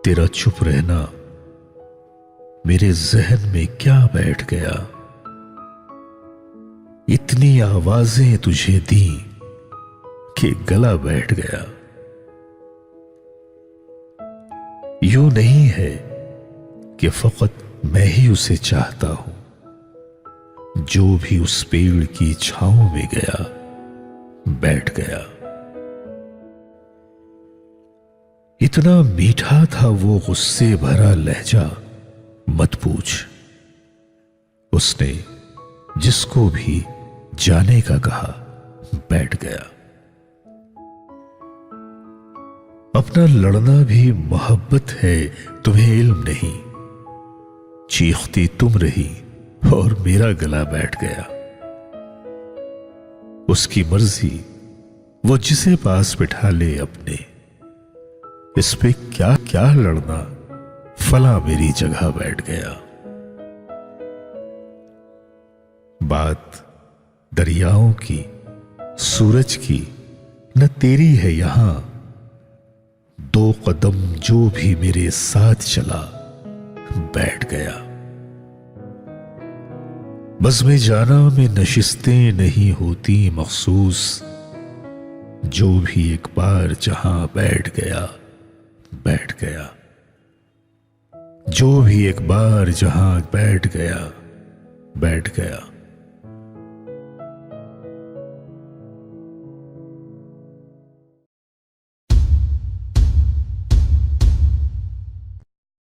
तेरा चुप रहना मेरे जहन में क्या बैठ गया। इतनी आवाजें तुझे दी कि गला बैठ गया। यूं नहीं है कि फकत मैं ही उसे चाहता हूं, जो भी उस पेड़ की छांव में गया बैठ गया। इतना मीठा था वो गुस्से भरा लहजा, मत पूछ। उसने जिसको भी जाने का कहा बैठ गया। अपना लड़ना भी मोहब्बत है, तुम्हें इल्म नहीं। चीखती तुम रही और मेरा गला बैठ गया। उसकी मर्जी, वो जिसे पास बिठा ले अपने। इस पे क्या क्या लड़ना, फला मेरी जगह बैठ गया। बात दरियाओं की, सूरज की न तेरी है यहां। दो कदम जो भी मेरे साथ चला बैठ गया। बज़्म जाना में नशिस्तें नहीं होती मखसूस, जो भी एक बार जहां बैठ गया बैठ गया। जो भी एक बार जहां बैठ गया बैठ गया।